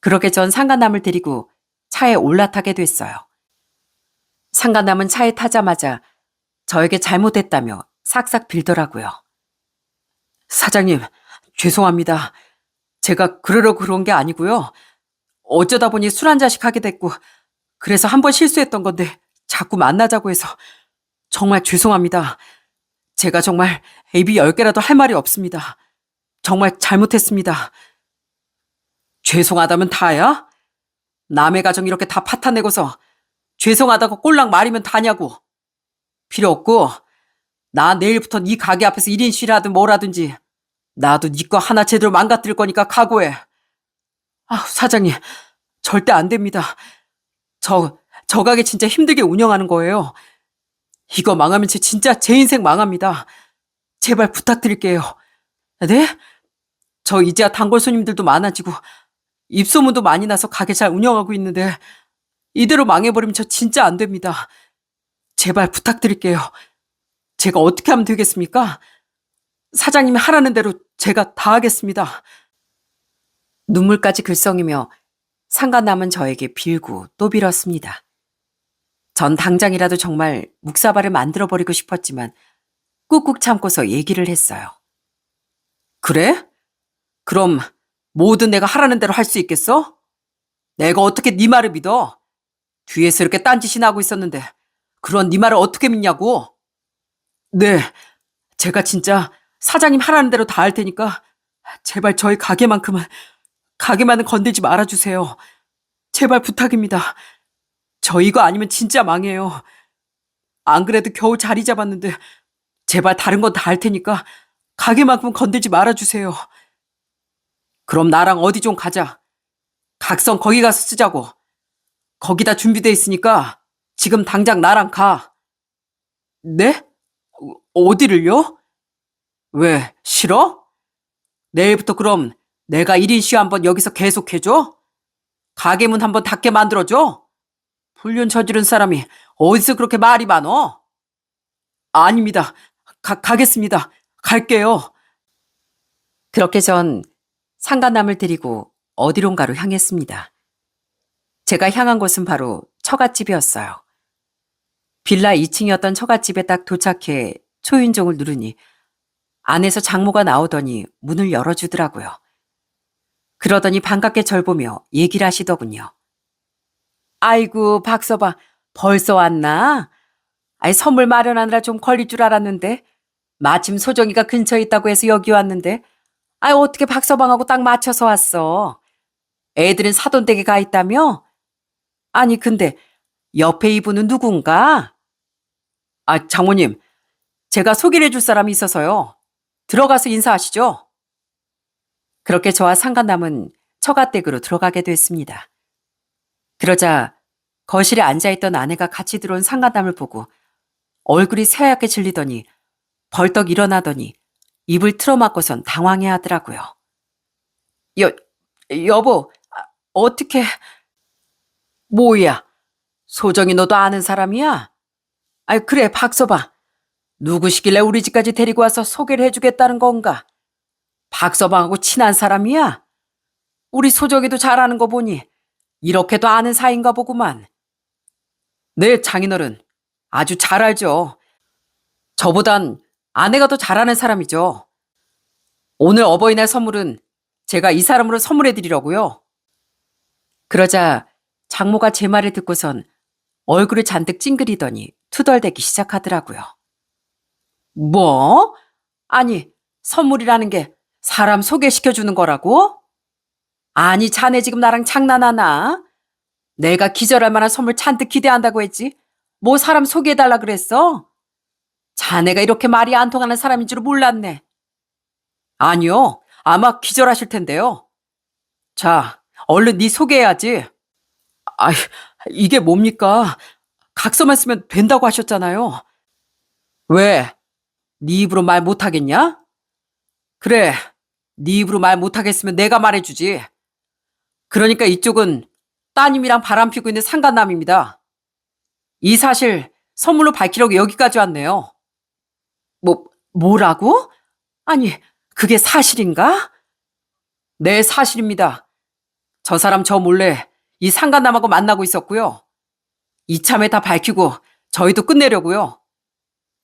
그렇게 전 상간남을 데리고 차에 올라타게 됐어요. 상간남은 차에 타자마자 저에게 잘못했다며 싹싹 빌더라고요. 사장님, 죄송합니다. 제가 그러려고 그런 게 아니고요. 어쩌다 보니 술 한 잔씩 하게 됐고, 그래서 한 번 실수했던 건데 자꾸 만나자고 해서 정말 죄송합니다. 제가 정말 애비 10개라도 할 말이 없습니다. 정말 잘못했습니다. 죄송하다면 다야? 남의 가정 이렇게 다 파탄내고서 죄송하다고 꼴랑 말이면 다냐고. 필요 없고 나 내일부터 네 가게 앞에서 1인 쉬라든 뭐라든지 나도 네 거 하나 제대로 망가뜨릴 거니까 각오해. 사장님, 절대 안 됩니다. 저 가게 진짜 힘들게 운영하는 거예요. 이거 망하면 진짜 제 인생 망합니다. 제발 부탁드릴게요. 네? 저 이제야 단골 손님들도 많아지고 입소문도 많이 나서 가게 잘 운영하고 있는데 이대로 망해버리면 저 진짜 안 됩니다. 제발 부탁드릴게요. 제가 어떻게 하면 되겠습니까? 사장님이 하라는 대로 제가 다 하겠습니다. 눈물까지 글썽이며 상간남은 저에게 빌고 또 빌었습니다. 전 당장이라도 정말 묵사발을 만들어버리고 싶었지만 꾹꾹 참고서 얘기를 했어요. 그래? 그럼 뭐든 내가 하라는 대로 할 수 있겠어? 내가 어떻게 네 말을 믿어? 뒤에서 이렇게 딴짓이나 하고 있었는데 그런 네 말을 어떻게 믿냐고? 네, 제가 진짜 사장님 하라는 대로 다 할 테니까 제발 저희 가게만은 건들지 말아주세요. 제발 부탁입니다. 저 이거 아니면 진짜 망해요. 안 그래도 겨우 자리 잡았는데 제발 다른 건 다 할 테니까 가게만큼 건들지 말아주세요. 그럼 나랑 어디 좀 가자. 각성 거기 가서 쓰자고. 거기 다 준비돼 있으니까 지금 당장 나랑 가. 네? 어디를요? 왜, 싫어? 내일부터 그럼 내가 1인 쉬 한번 여기서 계속해줘? 가게 문 한번 닫게 만들어줘? 불륜 저지른 사람이 어디서 그렇게 말이 많어? 아닙니다. 가겠습니다. 갈게요. 그렇게 전 상간남을 데리고 어디론가로 향했습니다. 제가 향한 곳은 바로 처갓집이었어요. 빌라 2층이었던 처갓집에 딱 도착해 초인종을 누르니 안에서 장모가 나오더니 문을 열어주더라고요. 그러더니 반갑게 절 보며 얘기를 하시더군요. 아이고, 박서방, 벌써 왔나? 선물 마련하느라 좀 걸릴 줄 알았는데 마침 소정이가 근처에 있다고 해서 여기 왔는데 어떻게 박서방하고 딱 맞춰서 왔어? 애들은 사돈댁에 가 있다며? 아니, 근데 옆에 이분은 누군가? 장모님, 제가 소개를 해줄 사람이 있어서요. 들어가서 인사하시죠. 그렇게 저와 상간남은 처갓댁으로 들어가게 됐습니다. 그러자 거실에 앉아있던 아내가 같이 들어온 상간남을 보고 얼굴이 새하얗게 질리더니 벌떡 일어나더니 입을 틀어막고선 당황해 하더라고요. 여보, 어떻게... 뭐야, 소정이 너도 아는 사람이야? 그래, 박서방. 누구시길래 우리 집까지 데리고 와서 소개를 해주겠다는 건가? 박서방하고 친한 사람이야? 우리 소정이도 잘 아는 거 보니 이렇게도 아는 사이인가 보구만. 네, 장인어른. 아주 잘 알죠. 저보단 아내가 더 잘하는 사람이죠. 오늘 어버이날 선물은 제가 이 사람으로 선물해드리려고요. 그러자 장모가 제 말을 듣고선 얼굴을 잔뜩 찡그리더니 투덜대기 시작하더라고요. 뭐? 아니, 선물이라는 게 사람 소개시켜주는 거라고? 아니, 자네 지금 나랑 장난하나? 내가 기절할 만한 선물 잔뜩 기대한다고 했지? 뭐 사람 소개해달라 그랬어? 자네가 이렇게 말이 안 통하는 사람인 줄 몰랐네. 아니요, 아마 기절하실 텐데요. 자, 얼른 네 소개해야지. 아이, 이게 뭡니까? 각서만 쓰면 된다고 하셨잖아요. 왜? 네 입으로 말 못하겠냐? 그래, 네 입으로 말 못하겠으면 내가 말해주지. 그러니까 이쪽은 따님이랑 바람 피고 있는 상간남입니다. 이 사실 선물로 밝히려고 여기까지 왔네요. 뭐라고? 아니, 그게 사실인가? 네, 사실입니다. 저 사람 저 몰래 이 상간남하고 만나고 있었고요. 이참에 다 밝히고 저희도 끝내려고요.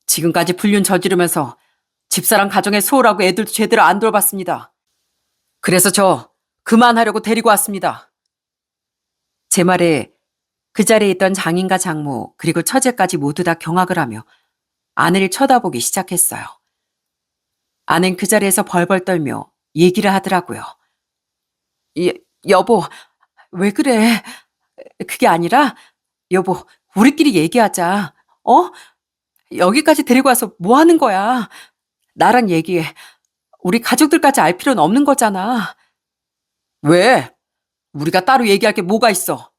지금까지 불륜 저지르면서 집사람 가정에 소홀하고 애들도 제대로 안 돌봤습니다. 그래서 저 그만하려고 데리고 왔습니다. 제 말에 그 자리에 있던 장인과 장모 그리고 처제까지 모두 다 경악을 하며 아내를 쳐다보기 시작했어요. 아낸 그 자리에서 벌벌 떨며 얘기를 하더라고요. 여보, 왜 그래? 그게 아니라 여보, 우리끼리 얘기하자. 어? 여기까지 데리고 와서 뭐 하는 거야? 나랑 얘기해. 우리 가족들까지 알 필요는 없는 거잖아. 왜? 우리가 따로 얘기할 게 뭐가 있어?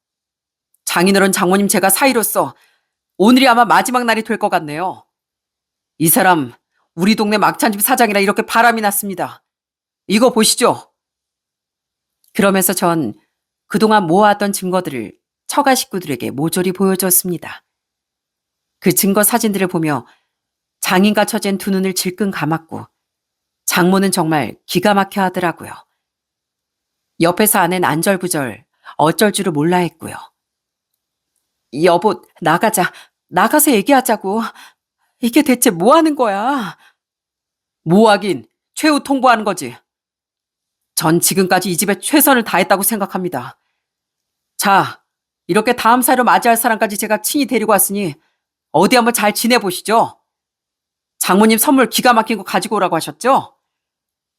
장인어른 장모님 제가 사이로서 오늘이 아마 마지막 날이 될 것 같네요. 이 사람 우리 동네 막찬집 사장이라 이렇게 바람이 났습니다. 이거 보시죠. 그러면서 전 그동안 모아왔던 증거들을 처가 식구들에게 모조리 보여줬습니다. 그 증거 사진들을 보며 장인과 처제는 두 눈을 질끈 감았고 장모는 정말 기가 막혀 하더라고요. 옆에서 아내는 안절부절 어쩔 줄을 몰라 했고요. 여보, 나가자. 나가서 얘기하자고. 이게 대체 뭐 하는 거야? 뭐 하긴 최후 통보하는 거지. 전 지금까지 이 집에 최선을 다했다고 생각합니다. 자, 이렇게 다음 사이로 맞이할 사람까지 제가 친히 데리고 왔으니 어디 한번 잘 지내보시죠. 장모님 선물 기가 막힌 거 가지고 오라고 하셨죠?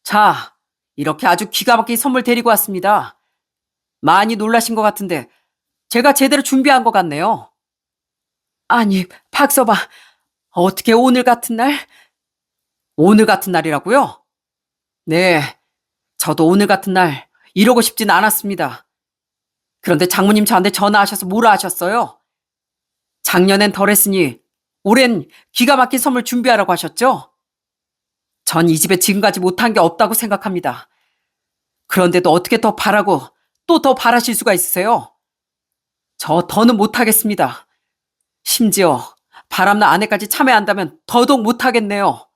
자, 이렇게 아주 기가 막힌 선물 데리고 왔습니다. 많이 놀라신 것 같은데 제가 제대로 준비한 것 같네요. 아니, 박서방, 어떻게 오늘 같은 날? 오늘 같은 날이라고요? 네, 저도 오늘 같은 날 이러고 싶진 않았습니다. 그런데 장모님 저한테 전화하셔서 뭐라 하셨어요? 작년엔 덜했으니 올해는 기가 막힌 선물 준비하라고 하셨죠? 전 이 집에 지금까지 못한 게 없다고 생각합니다. 그런데도 어떻게 더 바라고 또 더 바라실 수가 있으세요? 저 더는 못하겠습니다. 심지어 바람난 아내까지 참여한다면 더더욱 못하겠네요.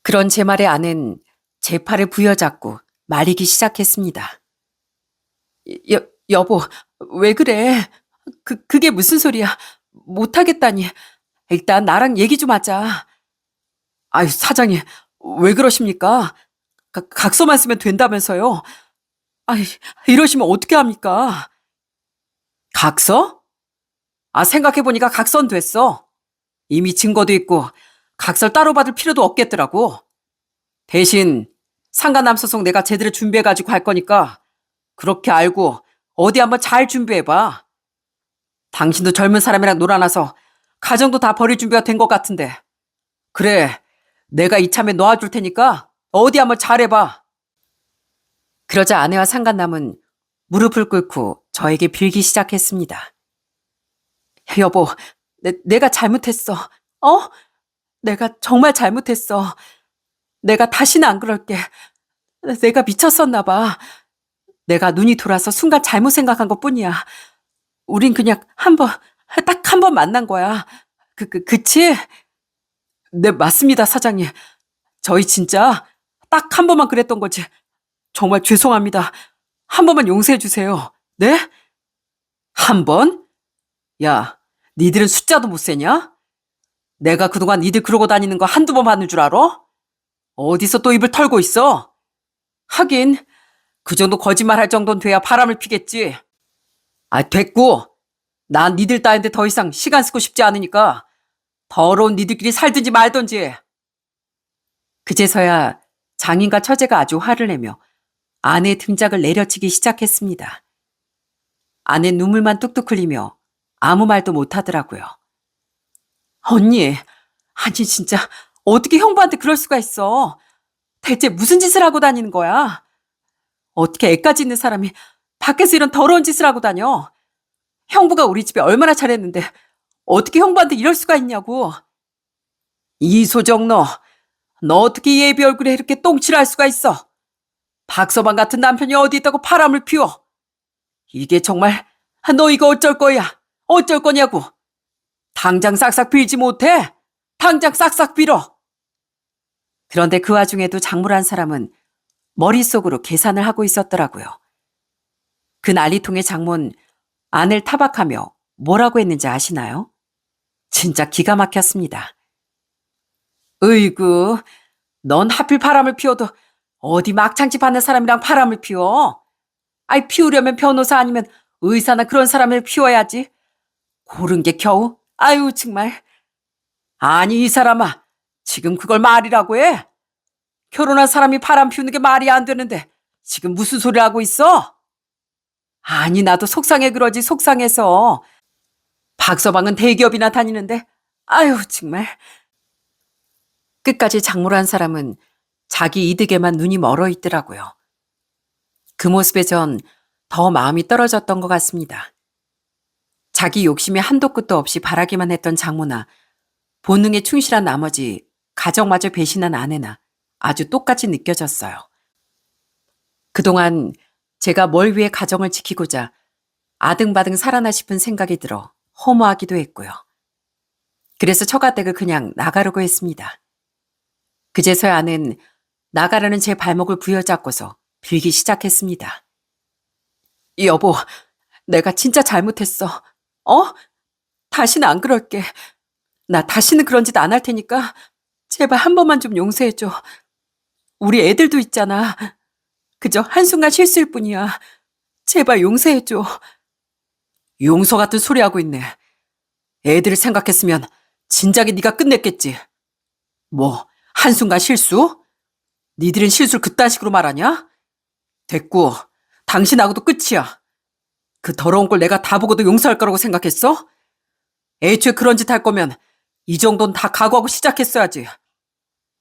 그런 제 말에 아내는 제 팔을 부여잡고 말리기 시작했습니다. 여보, 왜 그래? 그게 무슨 소리야? 못하겠다니. 일단 나랑 얘기 좀 하자. 아유, 사장님, 왜 그러십니까? 각서만 쓰면 된다면서요. 아이, 이러시면 어떻게 합니까? 각서? 아, 생각해보니까 각서는 됐어. 이미 증거도 있고 각서를 따로 받을 필요도 없겠더라고. 대신 상간남 소송 내가 제대로 준비해가지고 갈 거니까 그렇게 알고 어디 한번 잘 준비해봐. 당신도 젊은 사람이랑 놀아나서 가정도 다 버릴 준비가 된 것 같은데. 그래, 내가 이참에 놓아줄 테니까 어디 한번 잘해봐. 그러자 아내와 상간남은 무릎을 꿇고 저에게 빌기 시작했습니다. 여보, 내가 잘못했어. 어? 내가 정말 잘못했어. 내가 다시는 안 그럴게. 내가 미쳤었나 봐. 내가 눈이 돌아서 순간 잘못 생각한 것뿐이야. 우린 그냥 딱 한 번 만난 거야. 그치? 네, 맞습니다, 사장님. 저희 진짜 딱 한 번만 그랬던 거지. 정말 죄송합니다. 한 번만 용서해 주세요. 네? 한 번? 야, 니들은 숫자도 못 세냐? 내가 그동안 니들 그러고 다니는 거 한두 번 봤는 줄 알아? 어디서 또 입을 털고 있어? 하긴 그 정도 거짓말 할 정도는 돼야 바람을 피겠지. 아, 됐고. 난 니들 따윈데 더 이상 시간 쓰고 싶지 않으니까 더러운 니들끼리 살든지 말든지. 그제서야 장인과 처제가 아주 화를 내며 아내의 등짝을 내려치기 시작했습니다. 아내는 눈물만 뚝뚝 흘리며 아무 말도 못하더라고요. 언니, 아니 진짜 어떻게 형부한테 그럴 수가 있어? 대체 무슨 짓을 하고 다니는 거야? 어떻게 애까지 있는 사람이 밖에서 이런 더러운 짓을 하고 다녀? 형부가 우리 집에 얼마나 잘했는데 어떻게 형부한테 이럴 수가 있냐고. 이소정 너 어떻게 예비 얼굴에 이렇게 똥칠할 수가 있어? 박서방 같은 남편이 어디 있다고 바람을 피워? 이게 정말 너 이거 어쩔 거야? 어쩔 거냐고? 당장 싹싹 빌지 못해? 당장 싹싹 빌어. 그런데 그 와중에도 장모란 사람은 머릿속으로 계산을 하고 있었더라고요. 그 난리통의 장모는 아내를 타박하며 뭐라고 했는지 아시나요? 진짜 기가 막혔습니다. 으이구, 넌 하필 바람을 피워도 어디 막창집 하는 사람이랑 바람을 피워? 아이, 피우려면 변호사 아니면 의사나 그런 사람을 피워야지. 고른 게 겨우? 아유, 정말. 아니, 이 사람아. 지금 그걸 말이라고 해? 결혼한 사람이 바람 피우는 게 말이 안 되는데 지금 무슨 소리 하고 있어? 아니, 나도 속상해 그러지, 속상해서. 박서방은 대기업이나 다니는데 아유, 정말. 끝까지 장모란 사람은 자기 이득에만 눈이 멀어 있더라고요. 그 모습에 전 더 마음이 떨어졌던 것 같습니다. 자기 욕심이 한도 끝도 없이 바라기만 했던 장모나 본능에 충실한 나머지 가정마저 배신한 아내나 아주 똑같이 느껴졌어요. 그동안 제가 뭘 위해 가정을 지키고자 아등바등 살아나 싶은 생각이 들어 허무하기도 했고요. 그래서 처가댁을 그냥 나가려고 했습니다. 그제서야 아는 나가라는 제 발목을 부여잡고서 빌기 시작했습니다. 여보, 내가 진짜 잘못했어. 어? 다시는 안 그럴게. 나 다시는 그런 짓 안 할 테니까 제발 한 번만 좀 용서해줘. 우리 애들도 있잖아. 그저 한순간 실수일 뿐이야. 제발 용서해줘. 용서 같은 소리 하고 있네. 애들을 생각했으면 진작에 네가 끝냈겠지. 뭐, 한순간 실수? 니들은 실수를 그딴 식으로 말하냐? 됐고, 당신하고도 끝이야. 그 더러운 걸 내가 다 보고도 용서할 거라고 생각했어? 애초에 그런 짓 할 거면 이 정도는 다 각오하고 시작했어야지.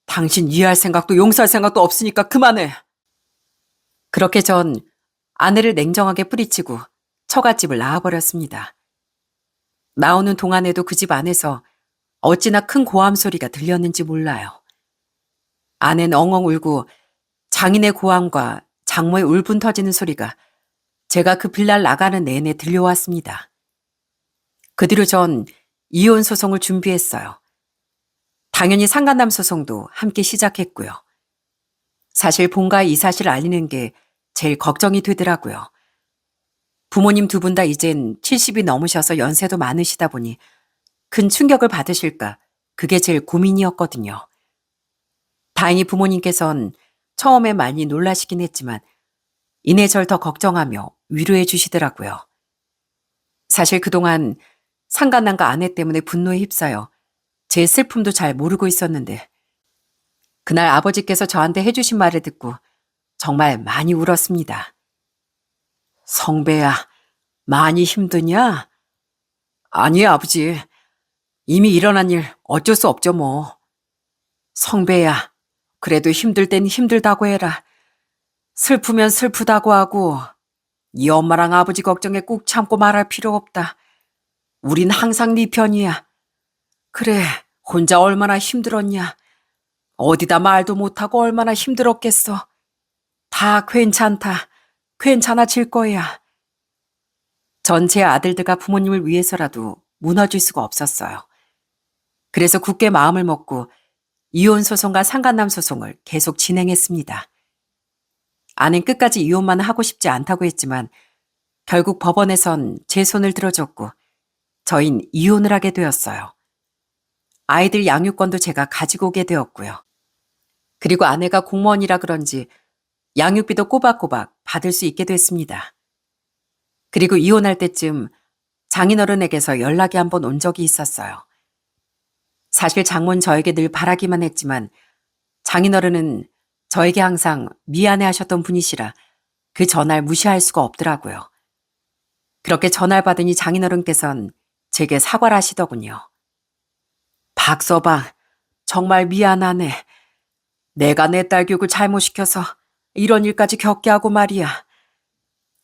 당신 이해할 생각도 용서할 생각도 없으니까 그만해. 그렇게 전 아내를 냉정하게 뿌리치고 처갓집을 나와버렸습니다. 나오는 동안에도 그 집 안에서 어찌나 큰 고함 소리가 들렸는지 몰라요. 아내는 엉엉 울고 장인의 고함과 장모의 울분 터지는 소리가 제가 그 빌라를 나가는 내내 들려왔습니다. 그 뒤로 전 이혼 소송을 준비했어요. 당연히 상간남 소송도 함께 시작했고요. 사실 본가에 이 사실을 알리는 게 제일 걱정이 되더라고요. 부모님 두 분 다 이젠 70이 넘으셔서 연세도 많으시다 보니 큰 충격을 받으실까 그게 제일 고민이었거든요. 다행히 부모님께선 처음에 많이 놀라시긴 했지만 이내 절 더 걱정하며 위로해 주시더라고요. 사실 그동안 상간남과 아내 때문에 분노에 휩싸여 제 슬픔도 잘 모르고 있었는데 그날 아버지께서 저한테 해주신 말을 듣고 정말 많이 울었습니다. 성배야, 많이 힘드냐? 아니, 아버지. 이미 일어난 일 어쩔 수 없죠, 뭐. 성배야, 그래도 힘들 땐 힘들다고 해라. 슬프면 슬프다고 하고 네 엄마랑 아버지 걱정에 꾹 참고 말할 필요 없다. 우린 항상 네 편이야. 그래, 혼자 얼마나 힘들었냐. 어디다 말도 못하고 얼마나 힘들었겠어. 다 괜찮다. 괜찮아질 거야. 전 제 아들들과 부모님을 위해서라도 무너질 수가 없었어요. 그래서 굳게 마음을 먹고 이혼 소송과 상간남 소송을 계속 진행했습니다. 아낸 끝까지 이혼만 하고 싶지 않다고 했지만 결국 법원에선 제 손을 들어줬고 저흰 이혼을 하게 되었어요. 아이들 양육권도 제가 가지고 오게 되었고요. 그리고 아내가 공무원이라 그런지 양육비도 꼬박꼬박 받을 수 있게 됐습니다. 그리고 이혼할 때쯤 장인어른에게서 연락이 한 번 온 적이 있었어요. 사실 장모는 저에게 늘 바라기만 했지만 장인어른은 저에게 항상 미안해 하셨던 분이시라 그 전화를 무시할 수가 없더라고요. 그렇게 전화를 받으니 장인어른께선 제게 사과를 하시더군요. 박서방, 정말 미안하네. 내가 내 딸 교육을 잘못시켜서 이런 일까지 겪게 하고 말이야.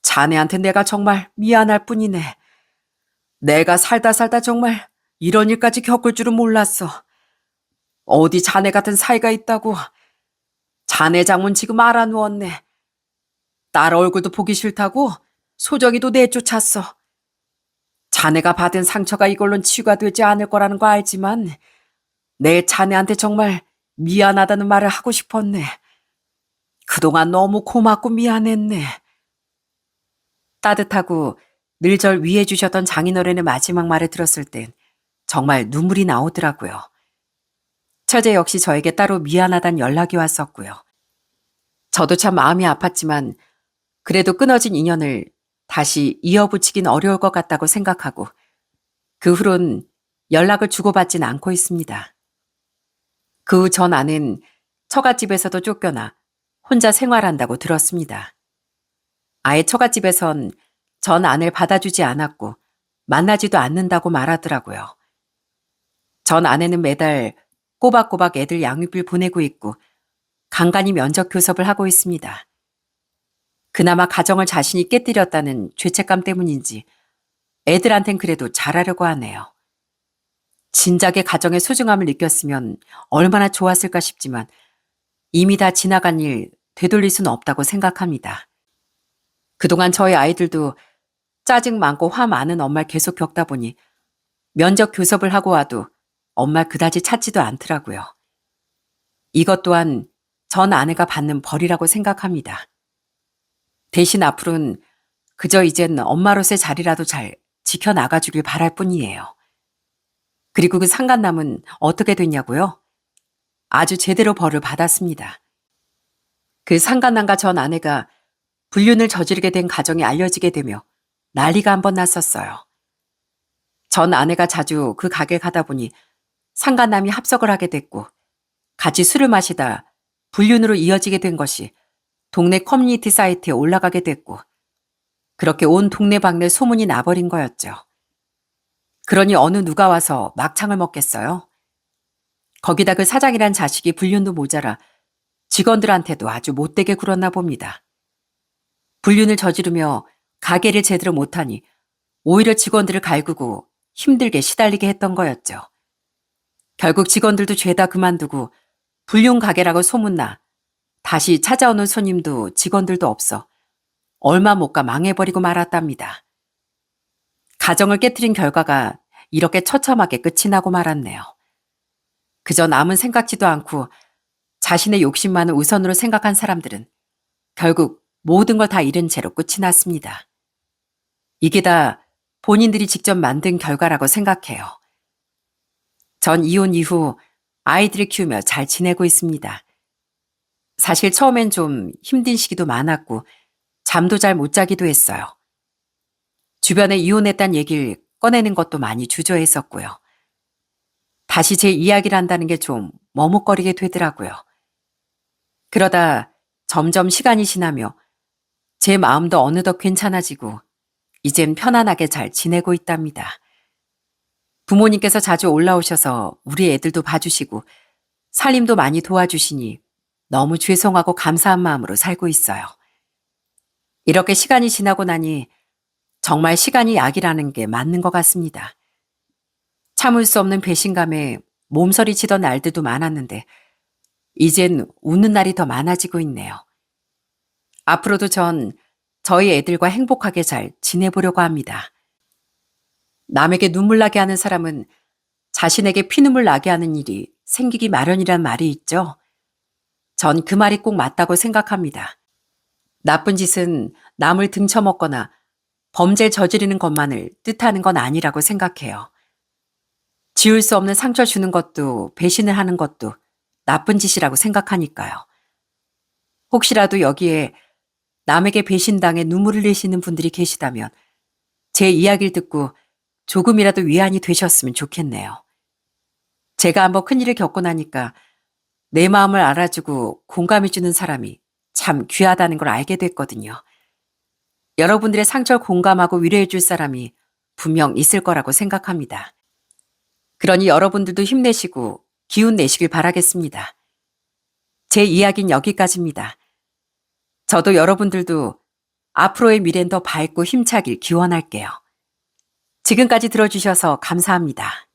자네한테 내가 정말 미안할 뿐이네. 내가 살다 정말 이런 일까지 겪을 줄은 몰랐어. 어디 자네 같은 사이가 있다고. 자네 장문 지금 알아누웠네. 딸 얼굴도 보기 싫다고 소정이도 내쫓았어. 자네가 받은 상처가 이걸론 치유가 되지 않을 거라는 거 알지만 내 자네한테 정말 미안하다는 말을 하고 싶었네. 그동안 너무 고맙고 미안했네. 따뜻하고 늘 절 위해 주셨던 장인어른의 마지막 말을 들었을 땐 정말 눈물이 나오더라고요. 처제 역시 저에게 따로 미안하단 연락이 왔었고요. 저도 참 마음이 아팠지만 그래도 끊어진 인연을 다시 이어붙이긴 어려울 것 같다고 생각하고 그 후론 연락을 주고받진 않고 있습니다. 그 후 전 아는 처갓집에서도 쫓겨나 혼자 생활한다고 들었습니다. 아예 처갓집에선 전 아내를 받아주지 않았고 만나지도 않는다고 말하더라고요. 전 아내는 매달 꼬박꼬박 애들 양육비를 보내고 있고 간간히 면접 교섭을 하고 있습니다. 그나마 가정을 자신이 깨뜨렸다는 죄책감 때문인지 애들한텐 그래도 잘하려고 하네요. 진작에 가정의 소중함을 느꼈으면 얼마나 좋았을까 싶지만 이미 다 지나간 일 되돌릴 수는 없다고 생각합니다. 그동안 저희 아이들도 짜증 많고 화 많은 엄마를 계속 겪다 보니 면접 교섭을 하고 와도 엄마 그다지 찾지도 않더라고요. 이것 또한 전 아내가 받는 벌이라고 생각합니다. 대신 앞으로는 그저 이젠 엄마로서의 자리라도 잘 지켜나가주길 바랄 뿐이에요. 그리고 그 상간남은 어떻게 됐냐고요? 아주 제대로 벌을 받았습니다. 그 상간남과 전 아내가 불륜을 저지르게 된 가정이 알려지게 되며 난리가 한번 났었어요. 전 아내가 자주 그 가게에 가다 보니 상간남이 합석을 하게 됐고 같이 술을 마시다 불륜으로 이어지게 된 것이 동네 커뮤니티 사이트에 올라가게 됐고 그렇게 온 동네방네 소문이 나버린 거였죠. 그러니 어느 누가 와서 막창을 먹겠어요? 거기다 그 사장이란 자식이 불륜도 모자라 직원들한테도 아주 못되게 굴었나 봅니다. 불륜을 저지르며 가게를 제대로 못하니 오히려 직원들을 갈구고 힘들게 시달리게 했던 거였죠. 결국 직원들도 죄다 그만두고 불륜 가게라고 소문나 다시 찾아오는 손님도 직원들도 없어 얼마 못 가 망해버리고 말았답니다. 가정을 깨트린 결과가 이렇게 처참하게 끝이 나고 말았네요. 그저 남은 생각지도 않고 자신의 욕심만을 우선으로 생각한 사람들은 결국 모든 걸 다 잃은 채로 끝이 났습니다. 이게 다 본인들이 직접 만든 결과라고 생각해요. 전 이혼 이후 아이들을 키우며 잘 지내고 있습니다. 사실 처음엔 좀 힘든 시기도 많았고 잠도 잘 못 자기도 했어요. 주변에 이혼했다는 얘기를 꺼내는 것도 많이 주저했었고요. 다시 제 이야기를 한다는 게 좀 머뭇거리게 되더라고요. 그러다 점점 시간이 지나며 제 마음도 어느덧 괜찮아지고 이젠 편안하게 잘 지내고 있답니다. 부모님께서 자주 올라오셔서 우리 애들도 봐주시고 살림도 많이 도와주시니 너무 죄송하고 감사한 마음으로 살고 있어요. 이렇게 시간이 지나고 나니 정말 시간이 약이라는 게 맞는 것 같습니다. 참을 수 없는 배신감에 몸서리치던 날들도 많았는데 이젠 웃는 날이 더 많아지고 있네요. 앞으로도 전 저희 애들과 행복하게 잘 지내보려고 합니다. 남에게 눈물 나게 하는 사람은 자신에게 피눈물 나게 하는 일이 생기기 마련이란 말이 있죠. 전 그 말이 꼭 맞다고 생각합니다. 나쁜 짓은 남을 등쳐먹거나 범죄를 저지르는 것만을 뜻하는 건 아니라고 생각해요. 지울 수 없는 상처 주는 것도 배신을 하는 것도 나쁜 짓이라고 생각하니까요. 혹시라도 여기에 남에게 배신당해 눈물을 흘리시는 분들이 계시다면 제 이야기를 듣고 조금이라도 위안이 되셨으면 좋겠네요. 제가 한번 큰일을 겪고 나니까 내 마음을 알아주고 공감해주는 사람이 참 귀하다는 걸 알게 됐거든요. 여러분들의 상처를 공감하고 위로해줄 사람이 분명 있을 거라고 생각합니다. 그러니 여러분들도 힘내시고 기운 내시길 바라겠습니다. 제 이야기는 여기까지입니다. 저도 여러분들도 앞으로의 미래는 더 밝고 힘차길 기원할게요. 지금까지 들어주셔서 감사합니다.